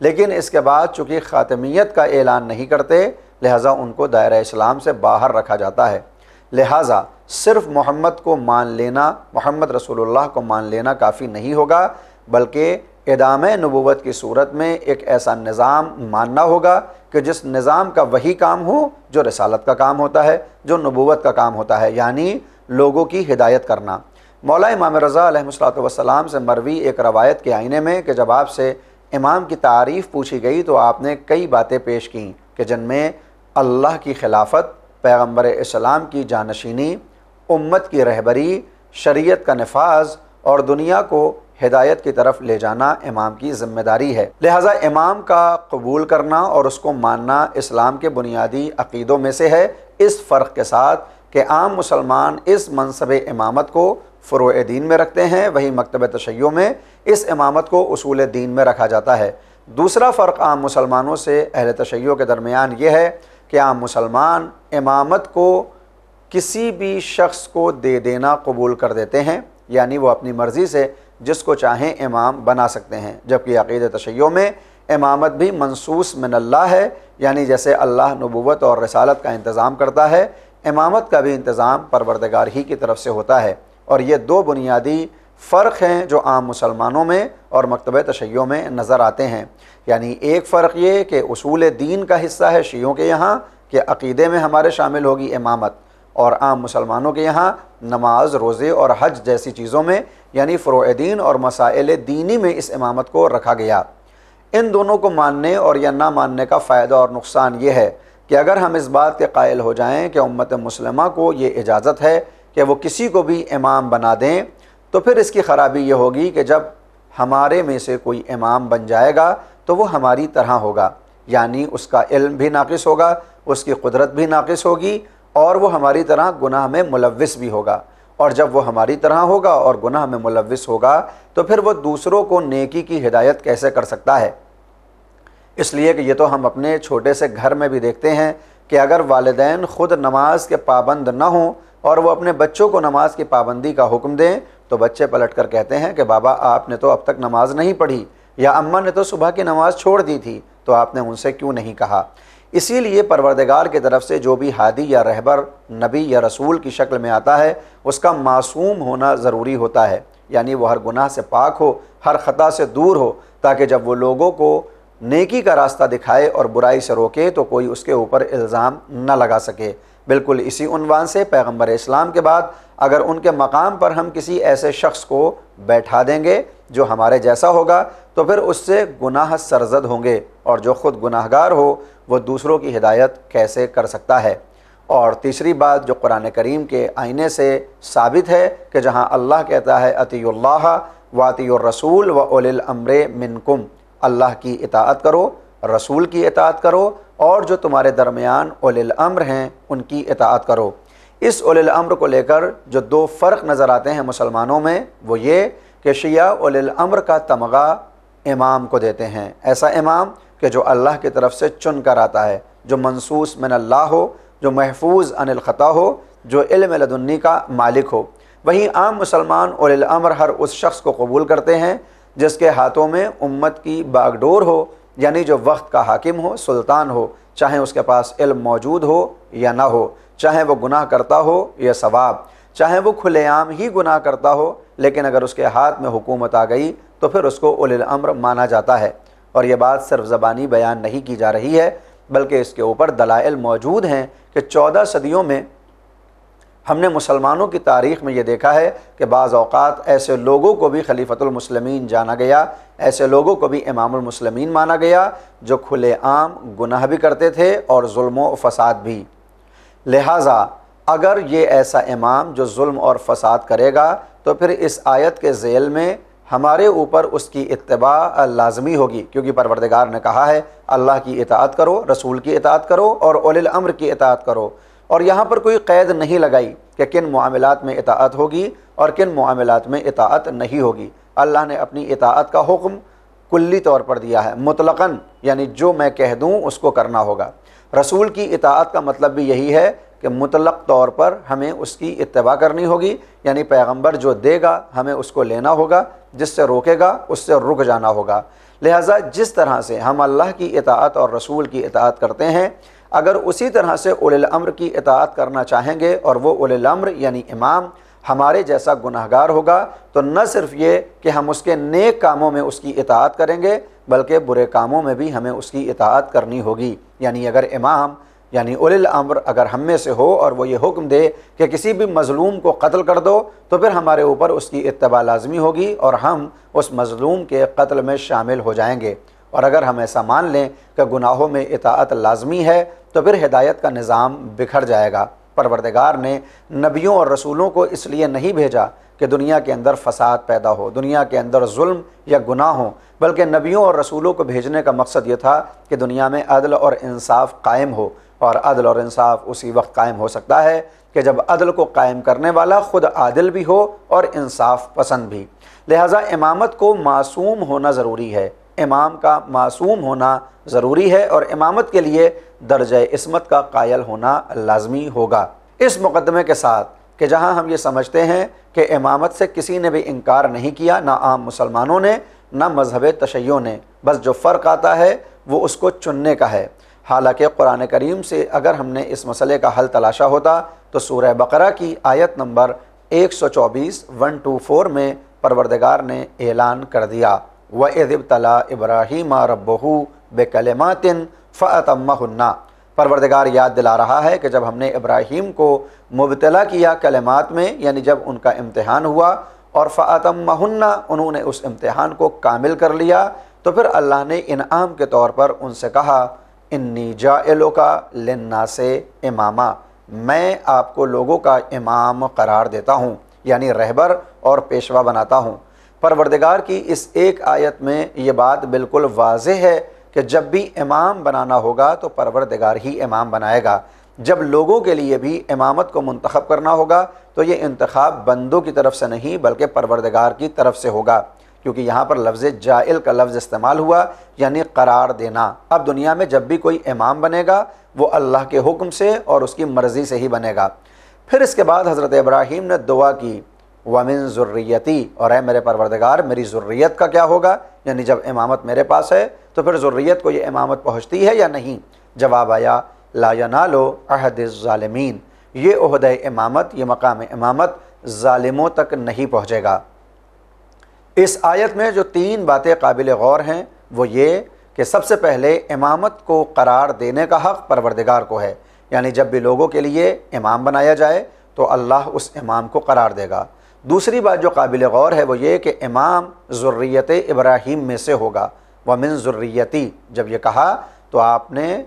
لیکن اس کے بعد چونکہ خاتمیت کا اعلان نہیں کرتے، لہٰذا ان کو دائرہ اسلام سے باہر رکھا جاتا ہے۔ لہٰذا صرف محمد کو مان لینا، محمد رسول اللہ کو مان لینا کافی نہیں ہوگا، بلکہ ادامہ نبوت کی صورت میں ایک ایسا نظام ماننا ہوگا کہ جس نظام کا وہی کام ہو جو رسالت کا کام ہوتا ہے، جو نبوت کا کام ہوتا ہے، یعنی لوگوں کی ہدایت کرنا۔ مولا امام رضا علیہ الصلوۃ والسلام سے مروی ایک روایت کے آئینے میں کہ جب آپ سے امام کی تعریف پوچھی گئی تو آپ نے کئی باتیں پیش کیں کہ جن میں اللہ کی خلافت، پیغمبر اسلام کی جانشینی، امت کی رہبری، شریعت کا نفاذ اور دنیا کو ہدایت کی طرف لے جانا امام کی ذمہ داری ہے۔ لہٰذا امام کا قبول کرنا اور اس کو ماننا اسلام کے بنیادی عقیدوں میں سے ہے، اس فرق کے ساتھ کہ عام مسلمان اس منصب امامت کو فروع دین میں رکھتے ہیں، وہی مکتب تشیع میں اس امامت کو اصول دین میں رکھا جاتا ہے۔ دوسرا فرق عام مسلمانوں سے اہل تشیع کے درمیان یہ ہے کہ عام مسلمان امامت کو کسی بھی شخص کو دے دینا قبول کر دیتے ہیں، یعنی وہ اپنی مرضی سے جس کو چاہیں امام بنا سکتے ہیں، جبکہ عقیدہ تشیع میں امامت بھی منصوص من اللہ ہے، یعنی جیسے اللہ نبوت اور رسالت کا انتظام کرتا ہے، امامت کا بھی انتظام پروردگار ہی کی طرف سے ہوتا ہے۔ اور یہ دو بنیادی فرق ہیں جو عام مسلمانوں میں اور مکتبہ تشیع میں نظر آتے ہیں۔ یعنی ایک فرق یہ کہ اصول دین کا حصہ ہے شیعوں کے یہاں کہ عقیدے میں ہمارے شامل ہوگی امامت، اور عام مسلمانوں کے یہاں نماز، روزے اور حج جیسی چیزوں میں یعنی فروع دین اور مسائل دینی میں اس امامت کو رکھا گیا۔ ان دونوں کو ماننے اور یا نہ ماننے کا فائدہ اور نقصان یہ ہے کہ اگر ہم اس بات کے قائل ہو جائیں کہ امت مسلمہ کو یہ اجازت ہے کہ وہ کسی کو بھی امام بنا دیں، تو پھر اس کی خرابی یہ ہوگی کہ جب ہمارے میں سے کوئی امام بن جائے گا تو وہ ہماری طرح ہوگا، یعنی اس کا علم بھی ناقص ہوگا، اس کی قدرت بھی ناقص ہوگی، اور وہ ہماری طرح گناہ میں ملوث بھی ہوگا۔ اور جب وہ ہماری طرح ہوگا اور گناہ میں ملوث ہوگا تو پھر وہ دوسروں کو نیکی کی ہدایت کیسے کر سکتا ہے؟ اس لیے کہ یہ تو ہم اپنے چھوٹے سے گھر میں بھی دیکھتے ہیں کہ اگر والدین خود نماز کے پابند نہ ہوں اور وہ اپنے بچوں کو نماز کی پابندی کا حکم دیں تو بچے پلٹ کر کہتے ہیں کہ بابا آپ نے تو اب تک نماز نہیں پڑھی، یا اماں نے تو صبح کی نماز چھوڑ دی تھی، تو آپ نے ان سے کیوں نہیں کہا؟ اسی لیے پروردگار کی طرف سے جو بھی ہادی یا رہبر نبی یا رسول کی شکل میں آتا ہے اس کا معصوم ہونا ضروری ہوتا ہے، یعنی وہ ہر گناہ سے پاک ہو، ہر خطا سے دور ہو، تاکہ جب وہ لوگوں کو نیکی کا راستہ دکھائے اور برائی سے روکے تو کوئی اس کے اوپر الزام نہ لگا سکے۔ بالکل اسی عنوان سے پیغمبر اسلام کے بعد اگر ان کے مقام پر ہم کسی ایسے شخص کو بیٹھا دیں گے جو ہمارے جیسا ہوگا تو پھر اس سے گناہ سرزد ہوں گے، اور جو خود گناہ گار ہو وہ دوسروں کی ہدایت کیسے کر سکتا ہے؟ اور تیسری بات جو قرآن کریم کے آئینے سے ثابت ہے کہ جہاں اللہ کہتا ہے اطیعوا اللہ واطیعوا الرسول واولی الامر منکم، اللہ کی اطاعت کرو، رسول کی اطاعت کرو، اور جو تمہارے درمیان اولی الامر ہیں ان کی اطاعت کرو۔ اس اولی الامر کو لے کر جو دو فرق نظر آتے ہیں مسلمانوں میں وہ یہ کہ شیعہ اولی الامر کا تمغہ امام کو دیتے ہیں، ایسا امام کہ جو اللہ کی طرف سے چن کر آتا ہے، جو منصوص من اللہ ہو، جو محفوظ عن الخطا ہو، جو علم لدنی کا مالک ہو۔ وہیں عام مسلمان اولی الامر ہر اس شخص کو قبول کرتے ہیں جس کے ہاتھوں میں امت کی باگڈور ہو، یعنی جو وقت کا حاکم ہو، سلطان ہو، چاہے اس کے پاس علم موجود ہو یا نہ ہو، چاہے وہ گناہ کرتا ہو یا ثواب، چاہے وہ کھلے عام ہی گناہ کرتا ہو، لیکن اگر اس کے ہاتھ میں حکومت آ گئی تو پھر اس کو اولی الامر مانا جاتا ہے۔ اور یہ بات صرف زبانی بیان نہیں کی جا رہی ہے بلکہ اس کے اوپر دلائل موجود ہیں کہ 14 صدیوں میں ہم نے مسلمانوں کی تاریخ میں یہ دیکھا ہے کہ بعض اوقات ایسے لوگوں کو بھی خلیفۃ المسلمین جانا گیا، ایسے لوگوں کو بھی امام المسلمین مانا گیا جو کھلے عام گناہ بھی کرتے تھے اور ظلم و فساد بھی۔ لہٰذا اگر یہ ایسا امام جو ظلم اور فساد کرے گا تو پھر اس آیت کے ذیل میں ہمارے اوپر اس کی اتباع لازمی ہوگی، کیونکہ پروردگار نے کہا ہے اللہ کی اطاعت کرو، رسول کی اطاعت کرو اور اولی الامر کی اطاعت کرو، اور یہاں پر کوئی قید نہیں لگائی کہ کن معاملات میں اطاعت ہوگی اور کن معاملات میں اطاعت نہیں ہوگی۔ اللہ نے اپنی اطاعت کا حکم کلی طور پر دیا ہے، مطلقاً، یعنی جو میں کہہ دوں اس کو کرنا ہوگا۔ رسول کی اطاعت کا مطلب بھی یہی ہے کہ مطلق طور پر ہمیں اس کی اتباع کرنی ہوگی، یعنی پیغمبر جو دے گا ہمیں اس کو لینا ہوگا، جس سے روکے گا اس سے رک جانا ہوگا۔ لہٰذا جس طرح سے ہم اللہ کی اطاعت اور رسول کی اطاعت کرتے ہیں، اگر اسی طرح سے اولی الامر کی اطاعت کرنا چاہیں گے اور وہ اولی الامر یعنی امام ہمارے جیسا گناہگار ہوگا، تو نہ صرف یہ کہ ہم اس کے نیک کاموں میں اس کی اطاعت کریں گے بلکہ برے کاموں میں بھی ہمیں اس کی اطاعت کرنی ہوگی۔ یعنی اگر امام یعنی اولی الامر اگر ہم میں سے ہو اور وہ یہ حکم دے کہ کسی بھی مظلوم کو قتل کر دو، تو پھر ہمارے اوپر اس کی اتباع لازمی ہوگی اور ہم اس مظلوم کے قتل میں شامل ہو جائیں گے۔ اور اگر ہم ایسا مان لیں کہ گناہوں میں اطاعت لازمی ہے تو پھر ہدایت کا نظام بکھر جائے گا۔ پروردگار نے نبیوں اور رسولوں کو اس لیے نہیں بھیجا کہ دنیا کے اندر فساد پیدا ہو، دنیا کے اندر ظلم یا گناہ ہو، بلکہ نبیوں اور رسولوں کو بھیجنے کا مقصد یہ تھا کہ دنیا میں عدل اور انصاف قائم ہو، اور عدل اور انصاف اسی وقت قائم ہو سکتا ہے کہ جب عدل کو قائم کرنے والا خود عادل بھی ہو اور انصاف پسند بھی۔ لہٰذا امامت کو معصوم ہونا ضروری ہے، امام کا معصوم ہونا ضروری ہے، اور امامت کے لیے درجہ عصمت کا قائل ہونا لازمی ہوگا۔ اس مقدمے کے ساتھ کہ جہاں ہم یہ سمجھتے ہیں کہ امامت سے کسی نے بھی انکار نہیں کیا، نہ عام مسلمانوں نے نہ مذہب تشیع نے، بس جو فرق آتا ہے وہ اس کو چننے کا ہے۔ حالانکہ قرآن کریم سے اگر ہم نے اس مسئلے کا حل تلاشا ہوتا تو سورہ بقرہ کی آیت نمبر 124 میں پروردگار نے اعلان کر دیا، وَإِذِ ابْتَلَىٰ إِبْرَاهِيمَ رَبُّهُ بِكَلِمَاتٍ فَأَتَمَّهُنَّ۔ پروردگار یاد دلا رہا ہے کہ جب ہم نے ابراہیم کو مبتلا کیا کلمات میں، یعنی جب ان کا امتحان ہوا اور فَأَتَمَّهُنَّ انہوں نے اس امتحان کو کامل کر لیا، تو پھر اللہ نے انعام کے طور پر ان سے کہا، انی جاعلک للناس اماما، میں آپ کو لوگوں کا امام قرار دیتا ہوں، یعنی رہبر اور پیشوا بناتا ہوں۔ پروردگار کی اس ایک آیت میں یہ بات بالکل واضح ہے کہ جب بھی امام بنانا ہوگا تو پروردگار ہی امام بنائے گا۔ جب لوگوں کے لیے بھی امامت کو منتخب کرنا ہوگا تو یہ انتخاب بندوں کی طرف سے نہیں بلکہ پروردگار کی طرف سے ہوگا، کیونکہ یہاں پر لفظ جائل کا لفظ استعمال ہوا، یعنی قرار دینا۔ اب دنیا میں جب بھی کوئی امام بنے گا وہ اللہ کے حکم سے اور اس کی مرضی سے ہی بنے گا۔ پھر اس کے بعد حضرت ابراہیم نے دعا کی، وَمِن ذُرِّيَّتِي، اور اے میرے پروردگار میری ذریت کا کیا ہوگا، یعنی جب امامت میرے پاس ہے تو پھر ذریت کو یہ امامت پہنچتی ہے یا نہیں؟ جواب آیا، لا ینال عہد الظالمین، یہ عہدہ امامت، یہ مقام امامت ظالموں تک نہیں پہنچے گا۔ اس آیت میں جو 3 باتیں قابل غور ہیں وہ یہ کہ سب سے پہلے امامت کو قرار دینے کا حق پروردگار کو ہے، یعنی جب بھی لوگوں کے لیے امام بنایا جائے تو اللہ اس امام کو قرار دے گا۔ دوسری بات جو قابل غور ہے وہ یہ کہ امام ذریت ابراہیم میں سے ہوگا۔ وَمِن ذُرِّيَّتِي جب یہ کہا تو آپ نے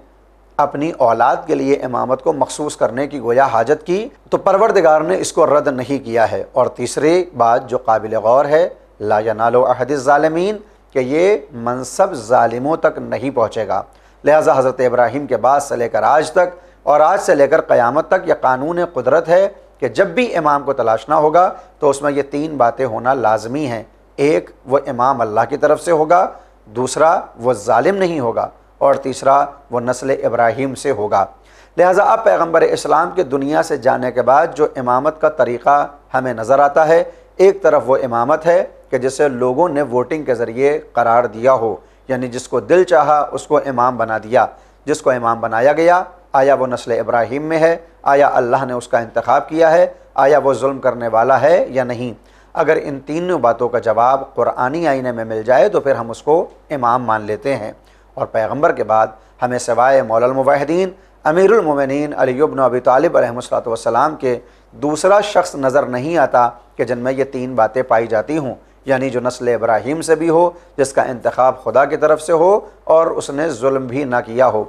اپنی اولاد کے لیے امامت کو مخصوص کرنے کی گویا حاجت کی، تو پروردگار نے اس کو رد نہیں کیا ہے۔ اور تیسری بات جو قابل غور ہے، لا ینال عہد الظالمین، کہ یہ منصب ظالموں تک نہیں پہنچے گا۔ لہٰذا حضرت ابراہیم کے بعد سے لے کر آج تک اور آج سے لے کر قیامت تک یہ قانون قدرت ہے کہ جب بھی امام کو تلاشنا ہوگا تو اس میں یہ 3 باتیں ہونا لازمی ہیں۔ ایک، وہ امام اللہ کی طرف سے ہوگا، دوسرا وہ ظالم نہیں ہوگا، اور تیسرا وہ نسل ابراہیم سے ہوگا۔ لہٰذا اب پیغمبر اسلام کے دنیا سے جانے کے بعد جو امامت کا طریقہ ہمیں نظر آتا ہے، ایک طرف وہ امامت ہے کہ جسے لوگوں نے ووٹنگ کے ذریعے قرار دیا ہو، یعنی جس کو دل چاہا اس کو امام بنا دیا۔ جس کو امام بنایا گیا، آیا وہ نسل ابراہیم میں ہے، آیا اللہ نے اس کا انتخاب کیا ہے، آیا وہ ظلم کرنے والا ہے یا نہیں؟ اگر ان 3 باتوں کا جواب قرآنی آئینے میں مل جائے تو پھر ہم اس کو امام مان لیتے ہیں۔ اور پیغمبر کے بعد ہمیں سوائے مولا الموحدین امیر المومنین علی بن ابی طالب علیہ السلام کے دوسرا شخص نظر نہیں آتا کہ جن میں یہ 3 باتیں پائی جاتی ہوں، یعنی جو نسل ابراہیم سے بھی ہو، جس کا انتخاب خدا کی طرف سے ہو اور اس نے ظلم بھی نہ کیا ہو۔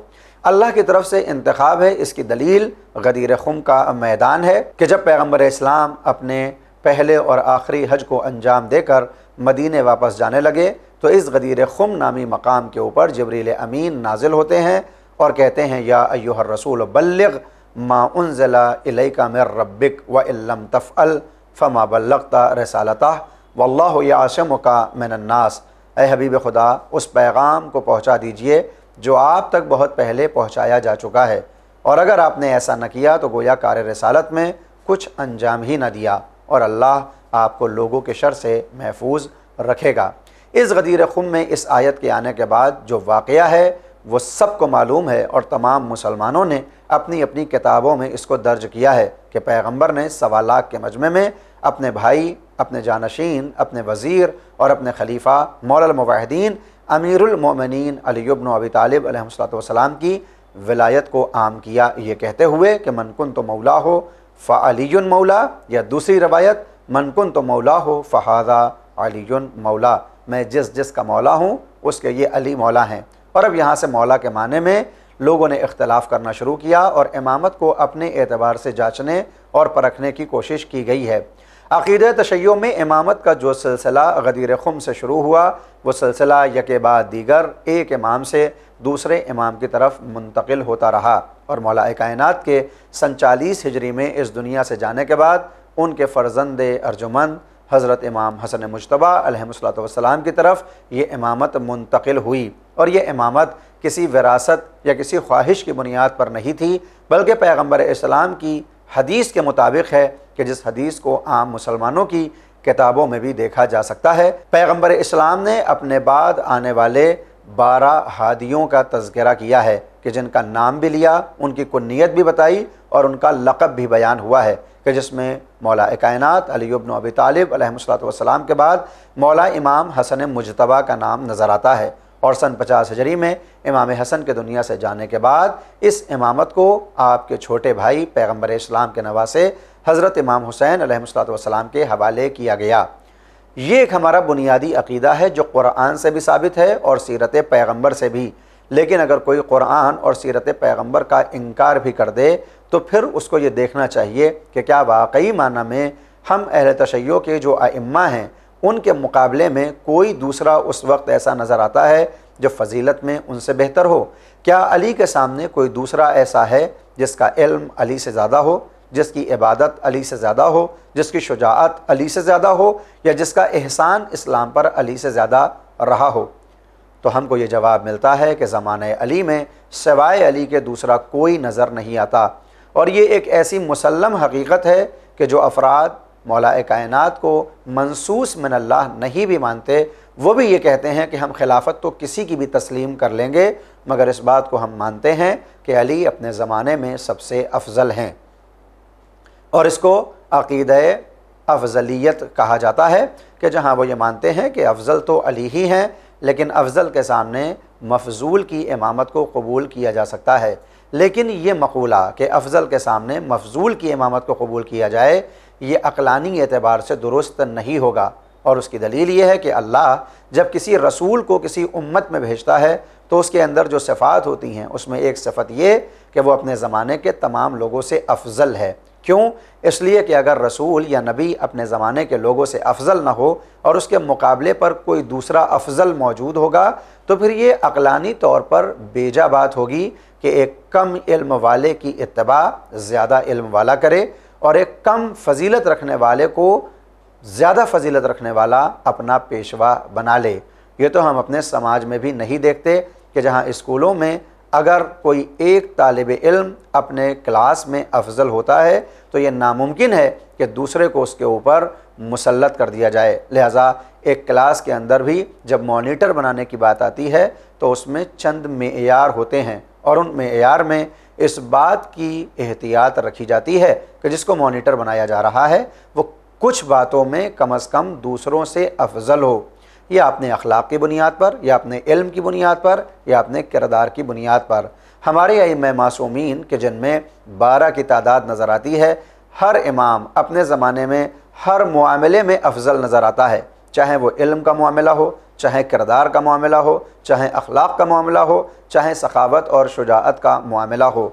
اللہ کی طرف سے انتخاب ہے، اس کی دلیل غدیر خم کا میدان ہے کہ جب پیغمبر اسلام اپنے پہلے اور آخری حج کو انجام دے کر مدینے واپس جانے لگے تو اس غدیر خم نامی مقام کے اوپر جبریل امین نازل ہوتے ہیں اور کہتے ہیں، یا ایھا الرسول بلغ ما انزل الیک من ربک وان لم تفعل فما بلغت رسالتہ واللہ یعصمک من الناس۔ اے حبیب خدا، اس پیغام کو پہنچا دیجئے جو آپ تک بہت پہلے پہنچایا جا چکا ہے، اور اگر آپ نے ایسا نہ کیا تو گویا کار رسالت میں کچھ انجام ہی نہ دیا، اور اللہ آپ کو لوگوں کے شر سے محفوظ رکھے گا۔ اس غدیر خم میں اس آیت کے آنے کے بعد جو واقعہ ہے وہ سب کو معلوم ہے، اور تمام مسلمانوں نے اپنی اپنی کتابوں میں اس کو درج کیا ہے کہ پیغمبر نے 1.25 لاکھ کے مجمع میں اپنے بھائی، اپنے جانشین، اپنے وزیر اور اپنے خلیفہ مولا الموحدین امیر المومنین علی بن ابی طالب علیہ السلام کی ولایت کو عام کیا، یہ کہتے ہوئے کہ من کنت مولا ہو فعلی مولا، یا دوسری روایت من کنت مولا ہو فہذا علی مولا، میں جس کا مولا ہوں اس کے یہ علی مولا ہیں۔ اور اب یہاں سے مولا کے معنی میں لوگوں نے اختلاف کرنا شروع کیا اور امامت کو اپنے اعتبار سے جانچنے اور پرکھنے کی کوشش کی گئی ہے۔ عقیدہ تشیع میں امامت کا جو سلسلہ غدیر خم سے شروع ہوا، وہ سلسلہ یکے بعد دیگر ایک امام سے دوسرے امام کی طرف منتقل ہوتا رہا، اور مولا کائنات کے سن 40 ہجری میں اس دنیا سے جانے کے بعد ان کے فرزند ارجمند حضرت امام حسن مجتبیٰ علیہ السلام کی طرف یہ امامت منتقل ہوئی، اور یہ امامت کسی وراثت یا کسی خواہش کی بنیاد پر نہیں تھی، بلکہ پیغمبر اسلام کی حدیث کے مطابق ہے کہ جس حدیث کو عام مسلمانوں کی کتابوں میں بھی دیکھا جا سکتا ہے۔ پیغمبر اسلام نے اپنے بعد آنے والے 12 ہادیوں کا تذکرہ کیا ہے کہ جن کا نام بھی لیا، ان کی کنیت بھی بتائی اور ان کا لقب بھی بیان ہوا ہے، کہ جس میں مولا کائنات علی بن ابی طالب علیہ السلام کے بعد مولا امام حسن مجتبیٰ کا نام نظر آتا ہے، اور سن 50 ہجری میں امام حسن کے دنیا سے جانے کے بعد اس امامت کو آپ کے چھوٹے بھائی پیغمبر اسلام کے نواسے حضرت امام حسین علیہ السلام کے حوالے کیا گیا۔ یہ ایک ہمارا بنیادی عقیدہ ہے جو قرآن سے بھی ثابت ہے اور سیرت پیغمبر سے بھی، لیکن اگر کوئی قرآن اور سیرت پیغمبر کا انکار بھی کر دے تو پھر اس کو یہ دیکھنا چاہیے کہ کیا واقعی معنی میں ہم اہل تشیع کے جو ائمہ ہیں ان کے مقابلے میں کوئی دوسرا اس وقت ایسا نظر آتا ہے جو فضیلت میں ان سے بہتر ہو؟ کیا علی کے سامنے کوئی دوسرا ایسا ہے جس کا علم علی سے زیادہ ہو، جس کی عبادت علی سے زیادہ ہو، جس کی شجاعت علی سے زیادہ ہو، یا جس کا احسان اسلام پر علی سے زیادہ رہا ہو؟ تو ہم کو یہ جواب ملتا ہے کہ زمانہ علی میں سوائے علی کے دوسرا کوئی نظر نہیں آتا، اور یہ ایک ایسی مسلم حقیقت ہے کہ جو افراد مولا کائنات کو منصوص من اللہ نہیں بھی مانتے، وہ بھی یہ کہتے ہیں کہ ہم خلافت تو کسی کی بھی تسلیم کر لیں گے، مگر اس بات کو ہم مانتے ہیں کہ علی اپنے زمانے میں سب سے افضل ہیں، اور اس کو عقیدہ افضلیت کہا جاتا ہے، کہ جہاں وہ یہ مانتے ہیں کہ افضل تو علی ہی ہیں، لیکن افضل کے سامنے مفضول کی امامت کو قبول کیا جا سکتا ہے۔ لیکن یہ مقولہ کہ افضل کے سامنے مفضول کی امامت کو قبول کیا جائے، یہ عقلانی اعتبار سے درست نہیں ہوگا، اور اس کی دلیل یہ ہے کہ اللہ جب کسی رسول کو کسی امت میں بھیجتا ہے تو اس کے اندر جو صفات ہوتی ہیں اس میں ایک صفت یہ کہ وہ اپنے زمانے کے تمام لوگوں سے افضل ہے۔ کیوں؟ اس لیے کہ اگر رسول یا نبی اپنے زمانے کے لوگوں سے افضل نہ ہو اور اس کے مقابلے پر کوئی دوسرا افضل موجود ہوگا تو پھر یہ عقلانی طور پر بیجا بات ہوگی کہ ایک کم علم والے کی اتباع زیادہ علم والا کرے، اور ایک کم فضیلت رکھنے والے کو زیادہ فضیلت رکھنے والا اپنا پیشوا بنا لے۔ یہ تو ہم اپنے سماج میں بھی نہیں دیکھتے کہ جہاں اسکولوں میں اگر کوئی ایک طالب علم اپنے کلاس میں افضل ہوتا ہے تو یہ ناممکن ہے کہ دوسرے کو اس کے اوپر مسلط کر دیا جائے۔ لہٰذا ایک کلاس کے اندر بھی جب مانیٹر بنانے کی بات آتی ہے تو اس میں چند معیار ہوتے ہیں، اور ان معیار میں اس بات کی احتیاط رکھی جاتی ہے کہ جس کو مانیٹر بنایا جا رہا ہے وہ کچھ باتوں میں کم از کم دوسروں سے افضل ہو، یا اپنے اخلاق کی بنیاد پر، یا اپنے علم کی بنیاد پر، یا اپنے کردار کی بنیاد پر۔ ہمارے ائمہ معصومین کے جن میں 12 کی تعداد نظر آتی ہے، ہر امام اپنے زمانے میں ہر معاملے میں افضل نظر آتا ہے، چاہے وہ علم کا معاملہ ہو، چاہے کردار کا معاملہ ہو، چاہے اخلاق کا معاملہ ہو، چاہے سخاوت اور شجاعت کا معاملہ ہو۔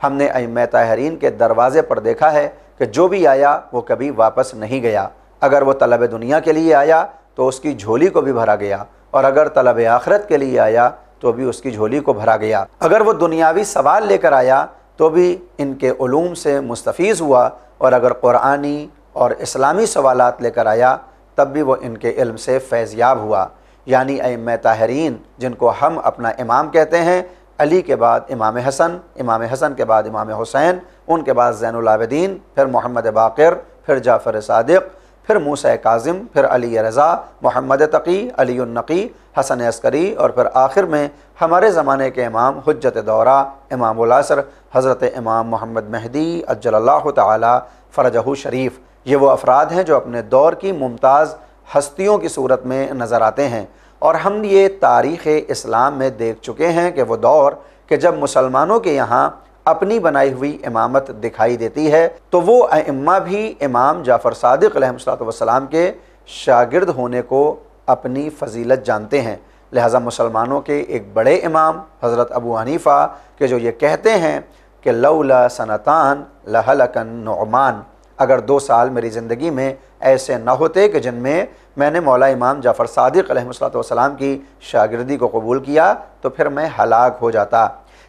ہم نے ائمہ طاہرین کے دروازے پر دیکھا ہے کہ جو بھی آیا وہ کبھی واپس نہیں گیا۔ اگر وہ طلب دنیا کے لیے آیا تو اس کی جھولی کو بھی بھرا گیا، اور اگر طلب آخرت کے لیے آیا تو بھی اس کی جھولی کو بھرا گیا۔ اگر وہ دنیاوی سوال لے کر آیا تو بھی ان کے علوم سے مستفیض ہوا، اور اگر قرآنی اور اسلامی سوالات لے کر آیا تب بھی وہ ان کے علم سے فیض یاب ہوا۔ یعنی ائمہ طاہرین جن کو ہم اپنا امام کہتے ہیں، علی کے بعد امام حسن کے بعد امام حسین، ان کے بعد زین العابدین، پھر محمد باقر، پھر جعفر صادق، پھر موسیٰ کاظم، پھر علی رضا، محمد تقی، علی النقی، حسن عسکری، اور پھر آخر میں ہمارے زمانے کے امام حجت دورہ امام العصر حضرت امام محمد مہدی عجل اللہ تعالی فرجہ شریف۔ یہ وہ افراد ہیں جو اپنے دور کی ممتاز ہستیوں کی صورت میں نظر آتے ہیں، اور ہم یہ تاریخ اسلام میں دیکھ چکے ہیں کہ وہ دور کہ جب مسلمانوں کے یہاں اپنی بنائی ہوئی امامت دکھائی دیتی ہے تو وہ ائمہ بھی امام جعفر صادق علیہ السلام کے شاگرد ہونے کو اپنی فضیلت جانتے ہیں۔ لہٰذا مسلمانوں کے ایک بڑے امام حضرت ابو حنیفہ کہ جو یہ کہتے ہیں کہ لولا سنتان لہلک النعمان، اگر 2 سال میری زندگی میں ایسے نہ ہوتے کہ جن میں میں نے مولا امام جعفر صادق علیہ السلام کی شاگردی کو قبول کیا تو پھر میں ہلاک ہو جاتا۔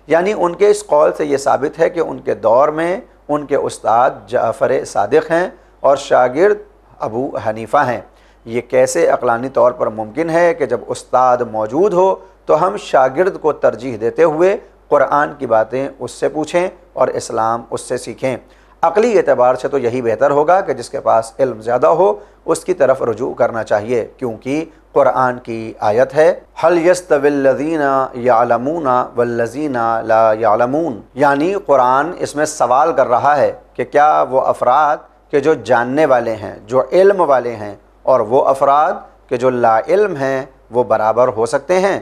یعنی ان کے اس قول سے یہ ثابت ہے کہ ان کے دور میں ان کے استاد جعفر صادق ہیں اور شاگرد ابو حنیفہ ہیں۔ یہ کیسے عقلانی طور پر ممکن ہے کہ جب استاد موجود ہو تو ہم شاگرد کو ترجیح دیتے ہوئے قرآن کی باتیں اس سے پوچھیں اور اسلام اس سے سیکھیں؟ عقلی اعتبار سے تو یہی بہتر ہوگا کہ جس کے پاس علم زیادہ ہو اس کی طرف رجوع کرنا چاہیے، کیونکہ قرآن کی آیت ہے هل يستوي الذين يعلمون والذين لا يعلمون، یعنی قرآن اس میں سوال کر رہا ہے کہ کیا وہ افراد کہ جو جاننے والے ہیں، جو علم والے ہیں، اور وہ افراد کہ جو لا علم ہیں وہ برابر ہو سکتے ہیں؟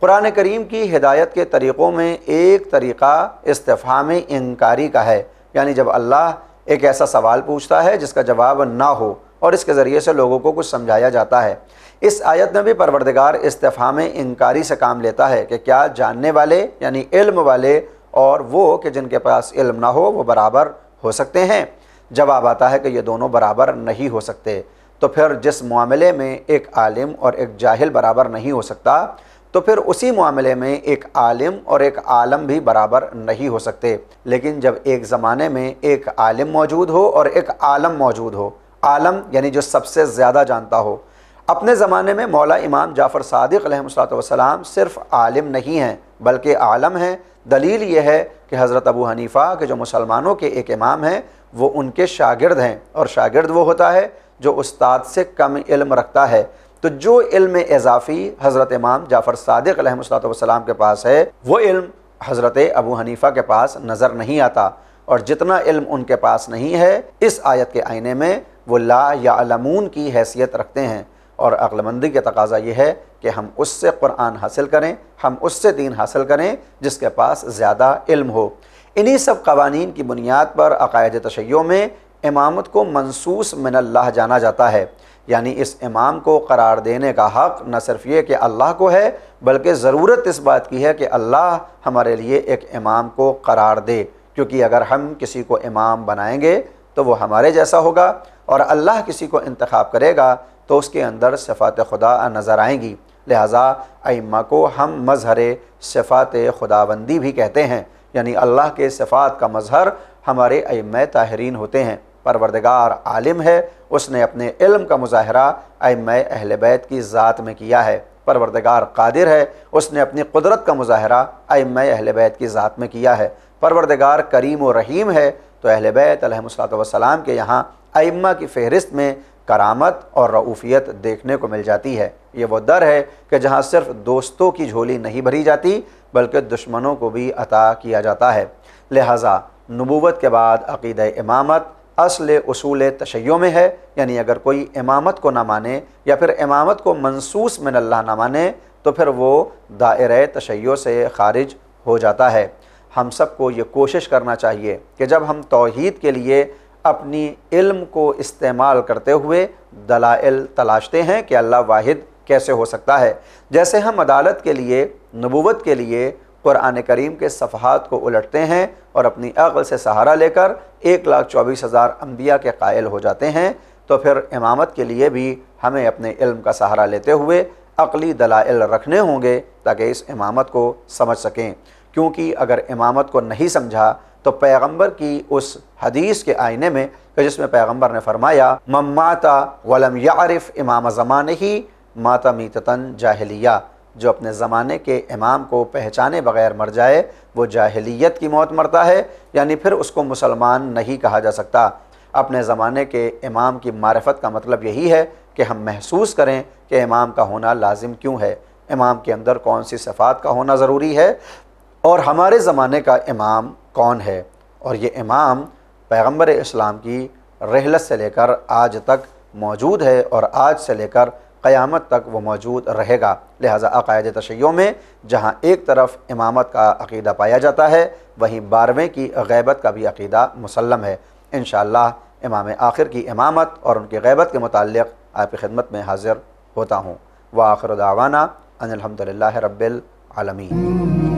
قرآن کریم کی ہدایت کے طریقوں میں ایک طریقہ استفہام انکاری کا ہے، یعنی جب اللہ ایک ایسا سوال پوچھتا ہے جس کا جواب نہ ہو اور اس کے ذریعے سے لوگوں کو کچھ سمجھایا جاتا ہے۔ اس آیت میں بھی پروردگار استفہام انکاری سے کام لیتا ہے کہ کیا جاننے والے یعنی علم والے اور وہ کہ جن کے پاس علم نہ ہو وہ برابر ہو سکتے ہیں؟ جواب آتا ہے کہ یہ دونوں برابر نہیں ہو سکتے۔ تو پھر جس معاملے میں ایک عالم اور ایک جاہل برابر نہیں ہو سکتا تو پھر اسی معاملے میں ایک عالم اور ایک عالم بھی برابر نہیں ہو سکتے۔ لیکن جب ایک زمانے میں ایک عالم موجود ہو اور ایک عالم موجود ہو، عالم یعنی جو سب سے زیادہ جانتا ہو، اپنے زمانے میں مولا امام جعفر صادق علیہ السلام صرف عالم نہیں ہیں بلکہ عالم ہیں۔ دلیل یہ ہے کہ حضرت ابو حنیفہ کہ جو مسلمانوں کے ایک امام ہیں وہ ان کے شاگرد ہیں، اور شاگرد وہ ہوتا ہے جو استاد سے کم علم رکھتا ہے۔ تو جو علم اضافی حضرت امام جعفر صادق علیہ السلام کے پاس ہے وہ علم حضرت ابو حنیفہ کے پاس نظر نہیں آتا، اور جتنا علم ان کے پاس نہیں ہے اس آیت کے آئینے میں وہ لا یعلمون کی حیثیت رکھتے ہیں۔ اور عقل مندی کا تقاضا یہ ہے کہ ہم اس سے قرآن حاصل کریں، ہم اس سے دین حاصل کریں جس کے پاس زیادہ علم ہو۔ انہی سب قوانین کی بنیاد پر عقائد تشیع میں امامت کو منصوص من اللہ جانا جاتا ہے، یعنی اس امام کو قرار دینے کا حق نہ صرف یہ کہ اللہ کو ہے بلکہ ضرورت اس بات کی ہے کہ اللہ ہمارے لیے ایک امام کو قرار دے، کیونکہ اگر ہم کسی کو امام بنائیں گے تو وہ ہمارے جیسا ہوگا، اور اللہ کسی کو انتخاب کرے گا تو اس کے اندر صفات خدا نظر آئیں گی۔ لہٰذا ائمہ کو ہم مظہر صفات خداوندی بھی کہتے ہیں، یعنی اللہ کے صفات کا مظہر ہمارے ائمہ طاہرین ہوتے ہیں۔ پروردگار عالم ہے، اس نے اپنے علم کا مظاہرہ ائمہ اہل بیت کی ذات میں کیا ہے۔ پروردگار قادر ہے، اس نے اپنی قدرت کا مظاہرہ ائمہ اہل بیت کی ذات میں کیا ہے۔ پروردگار کریم و رحیم ہے، تو اہل بیت علیہ السلام کے یہاں ائمہ کی فہرست میں کرامت اور رؤوفیت دیکھنے کو مل جاتی ہے۔ یہ وہ در ہے کہ جہاں صرف دوستوں کی جھولی نہیں بھری جاتی بلکہ دشمنوں کو بھی عطا کیا جاتا ہے۔ لہٰذا نبوت کے بعد عقیدہ امامت اصل اصول تشیع میں ہے، یعنی اگر کوئی امامت کو نہ مانے یا پھر امامت کو منصوص من اللہ نہ مانے تو پھر وہ دائرہ تشیع سے خارج ہو جاتا ہے۔ ہم سب کو یہ کوشش کرنا چاہیے کہ جب ہم توحید کے لیے اپنی علم کو استعمال کرتے ہوئے دلائل تلاشتے ہیں کہ اللہ واحد کیسے ہو سکتا ہے، جیسے ہم عدالت کے لیے، نبوت کے لیے قرآن کریم کے صفحات کو الٹتے ہیں اور اپنی عقل سے سہارا لے کر 1,24,000 انبیاء کے قائل ہو جاتے ہیں، تو پھر امامت کے لیے بھی ہمیں اپنے علم کا سہارا لیتے ہوئے عقلی دلائل رکھنے ہوں گے تاکہ اس امامت کو سمجھ سکیں۔ کیونکہ اگر امامت کو نہیں سمجھا تو پیغمبر کی اس حدیث کے آئینے میں کہ جس میں پیغمبر نے فرمایا من مات ولم یعرف امام زمانہ مات میتتن جاہلیہ، جو اپنے زمانے کے امام کو پہچانے بغیر مر جائے وہ جاہلیت کی موت مرتا ہے، یعنی پھر اس کو مسلمان نہیں کہا جا سکتا۔ اپنے زمانے کے امام کی معرفت کا مطلب یہی ہے کہ ہم محسوس کریں کہ امام کا ہونا لازم کیوں ہے، امام کے اندر کون سی صفات کا ہونا ضروری ہے، اور ہمارے زمانے کا امام کون ہے، اور یہ امام پیغمبر اسلام کی رحلت سے لے کر آج تک موجود ہے اور آج سے لے کر قیامت تک وہ موجود رہے گا۔ لہٰذا عقائد تشیع میں جہاں ایک طرف امامت کا عقیدہ پایا جاتا ہے، وہیں 12ویں کی غیبت کا بھی عقیدہ مسلم ہے۔ انشاءاللہ امام آخر کی امامت اور ان کی غیبت کے متعلق آپ کی خدمت میں حاضر ہوتا ہوں۔ وآخر دعوانا ان الحمدللہ رب العالمین۔